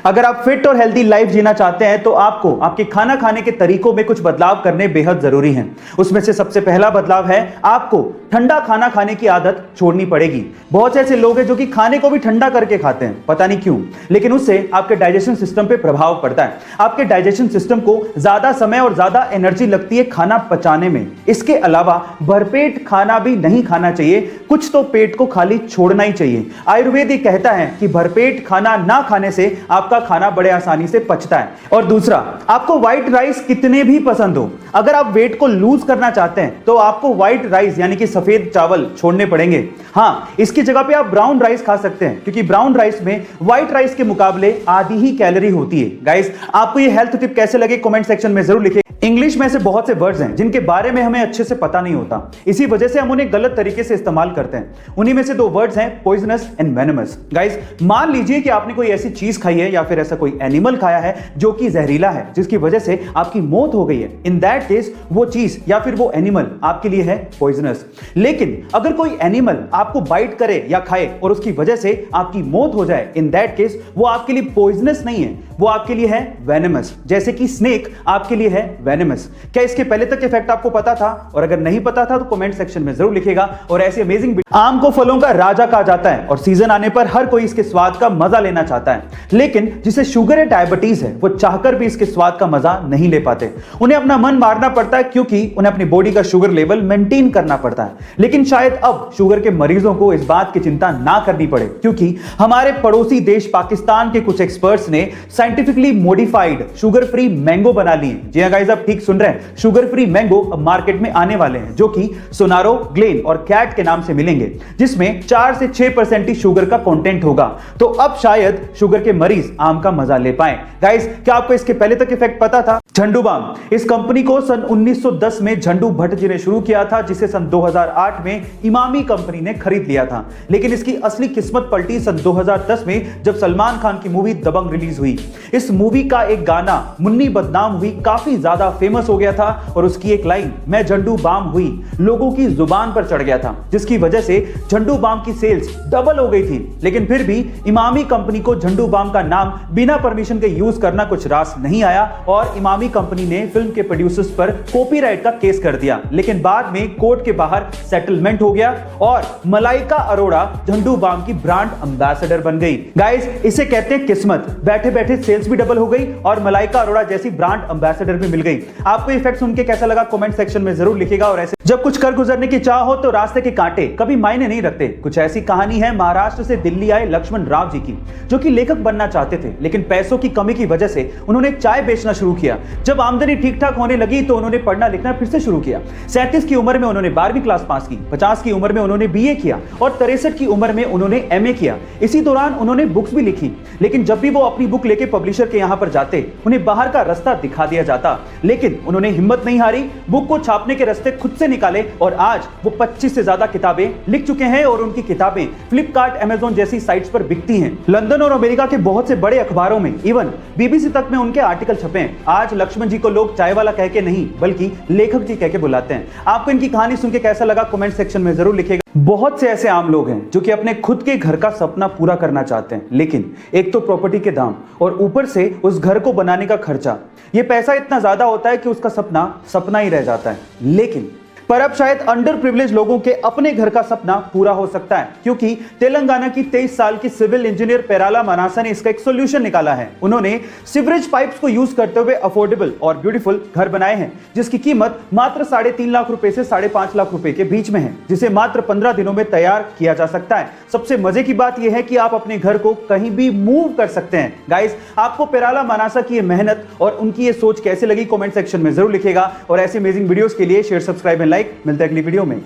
अगर आप फिट और हेल्दी लाइफ जीना चाहते हैं तो आपको आपके खाना खाने के तरीकों में कुछ बदलाव करने बेहद जरूरी हैं। उसमें से सबसे पहला बदलाव है आपको ठंडा खाना खाने की आदत छोड़नी पड़ेगी। बहुत से ऐसे लोग हैं जो कि खाने को भी ठंडा करके खाते हैं, पता नहीं क्यों, लेकिन उससे आपके डाइजेशन सिस्टम पे प्रभाव पड़ता है। आपके डाइजेशन सिस्टम को ज्यादा समय और ज्यादा एनर्जी लगती है खाना पचाने में। इसके अलावा भरपेट खाना भी नहीं खाना चाहिए, कुछ तो पेट को खाली छोड़ना ही चाहिए। आयुर्वेद ये कहता है कि भरपेट खाना ना खाने से आपका खाना बड़े आसानी से पचता है। और दूसरा, आपको व्हाइट राइस कितने भी पसंद हो, अगर आप वेट को लूज करना चाहते हैं तो आपको व्हाइट राइस यानी कि सफेद चावल छोड़ने पड़ेंगे। हाँ, इसकी जगह पे आप ब्राउन राइस खा सकते हैं, क्योंकि ब्राउन राइस में व्हाइट राइस के मुकाबले आधी ही कैलोरी होती है। गाइस, आपको ये हेल्थ टिप कैसे लगे कमेंट सेक्शन में जरूर लिखिए। इंग्लिश में ऐसे बहुत से वर्ड्स हैं जिनके बारे में हमें अच्छे से पता नहीं होता, इसी वजह से हम उन्हें गलत तरीके से इस्तेमाल करते हैं। उन्हीं में से दो वर्ड्स हैं पॉइजनस एंड वेनमस। गाइस, मान लीजिए कि आपने कोई ऐसी चीज खाई है या फिर ऐसा कोई एनिमल खाया है जो कि जहरीला है, जिसकी वजह से आपकी मौत हो गई है। इन दैट केस वो चीज या फिर वो एनिमल आपके लिए है पॉइजनस। लेकिन अगर कोई एनिमल आपको बाइट करे या खाए और उसकी वजह से आपकी मौत हो जाए, इन दैट केस वो आपके लिए पॉइजनस नहीं है, वो आपके लिए है वेनमस। जैसे कि स्नेक आपके लिए है वेनमस। क्या इसके पहले तक इफेक्ट आपको पता था? और अगर नहीं पता था तो कमेंट सेक्शन में जरूर लिखिएगा। और ऐसे अमेजिंग, आम को फलों का राजा कहा जाता है और सीजन आने पर हर कोई इसके स्वाद का मजा लेना चाहता है, लेकिन जिसे शुगर या डायबिटीज है वो चाहकर भी इसके स्वाद का मजा नहीं ले पाते। उन्हें अपना मन मारना पड़ता है क्योंकि उन्हें अपनी बॉडी का शुगर लेवल मेंटेन करना पड़ता है। लेकिन शायद अब शुगर के मरीजों को इस बात की चिंता ना करनी पड़े, क्योंकि हमारे पड़ोसी देश पाकिस्तान के कुछ एक्सपर्ट्स ने scientifically modified sugar free mango बना लिए। जी हां गाइस, आप ठीक सुन रहे हैं, शुगर फ्री मैंगो अब मार्केट में आने वाले हैं, जो कि सोनारो, ग्लेन और कैट के नाम से मिलेंगे, जिसमें 4 से 6% ही शुगर का कंटेंट होगा। तो अब शायद शुगर के मरीज आम का मजा ले पाए। गाइस, क्या आपको इसके पहले तक इफेक्ट पता था? झंडू बाम, इस कंपनी को सन 1910 में झंडू भट्ट जी ने शुरू किया था, जिसे सन 2008 में इमामी कंपनी ने खरीद लिया था। लेकिन इसकी असली किस्मत पलटी सन 2010 में जब सलमान खान की मूवी दबंग रिलीज हुई। इस मूवी का एक गाना मुन्नी बदनाम हुई काफी ज्यादा फेमस हो गया था और उसकी एक लाइन मैं झंडू बाम हुई लोगों की जुबान पर चढ़ गया था, जिसकी वजह से झंडू बाम की सेल्स डबल हो गई थी। लेकिन फिर भी इमामी कंपनी को झंडू बाम का नाम बिना परमिशन के यूज करना कुछ रास नहीं आया और इमामी कंपनी ने फिल्म के प्रोड्यूसर्स पर कॉपीराइट का केस कर दिया। लेकिन बाद में कोर्ट के बाहर सेटलमेंट हो गया और मलाइका अरोड़ा झंडू बाम की ब्रांड एम्बेसडर बन गई। गाइस, इसे कहते हैं किस्मत। बैठे बैठे सेल्स भी डबल हो गई और मलाइका अरोड़ा जैसी ब्रांड एम्बेसडर भी मिल गई। आपको इफेक्ट सुन के कैसा लगा कमेंट सेक्शन में जरूर लिखिएगा। और ऐसे जब कुछ कर गुजरने की चाह हो तो रास्ते के कांटे कभी मायने नहीं रखते। कुछ ऐसी कहानी है महाराष्ट्र से दिल्ली आए लक्ष्मण राव जी की, जो कि लेखक बनना चाहते थे, लेकिन पैसों की कमी की वजह से उन्होंने चाय बेचना शुरू किया। जब आमदनी ठीक ठाक होने लगी तो उन्होंने पढ़ना लिखना फिर से शुरू किया। 37 की उम्र में उन्होंने 12वीं क्लास पास की, 50 की उम्र में उन्होंने बीए किया और 63 की उम्र में उन्होंने एमए किया। इसी दौरान उन्होंने बुक्स भी लिखी, लेकिन जब भी वो अपनी बुक लेके पब्लिशर के यहां पर जाते उन्हें बाहर का रास्ता दिखा दिया जाता। लेकिन उन्होंने हिम्मत नहीं हारी, बुक को छापने के रास्ते खुद से निकाले और आज वो 25 से ज्यादा किताबें लिख चुके हैं और उनकी किताबें फ्लिपकार्ट, अमेज़न जैसी साइट्स पर बिकती हैं। लंदन और अमेरिका के बहुत से बड़े अखबारों में, इवन बीबीसी तक में उनके आर्टिकल छपे हैं। आज लक्ष्मण जी को लोग चाय वाला कह के नहीं बल्कि लेखक जी कह के बुलाते हैं। आपको इनकी कहानी सुन के कैसा लगा कमेंट सेक्शन में जरूर लिखिएगा। बहुत से ऐसे आम लोग हैं जो कि अपने खुद के घर का सपना पूरा करना चाहते हैं, लेकिन एक तो प्रॉपर्टी के दाम और ऊपर से उस घर को बनाने का खर्चा, ये पैसा इतना ज्यादा होता है कि उसका सपना सपना ही रह जाता है। लेकिन पर अब शायद अंडर प्रिविलेज लोगों के अपने घर का सपना पूरा हो सकता है, क्योंकि तेलंगाना की 23 साल की सिविल इंजीनियर पेराला मनासा ने इसका एक सॉल्यूशन निकाला है। उन्होंने सीवरेज पाइप्स को यूज करते हुए अफोर्डेबल और ब्यूटीफुल घर बनाए हैं, जिसकी कीमत मात्र 3.5 लाख रुपए से 5.5 लाख रुपए के बीच में है, जिसे मात्र 15 दिनों में तैयार किया जा सकता है। सबसे मजे की बात यह है कि आप अपने घर को कहीं भी मूव कर सकते हैं। गाइस, आपको पेराला मनासा की ये मेहनत और उनकी ये सोच कैसे लगी कमेंट सेक्शन में जरूर लिखिएगा। और ऐसे अमेजिंग वीडियोस के लिए शेयर, सब्सक्राइब एंड लाइक। मिलते हैं अगली वीडियो में।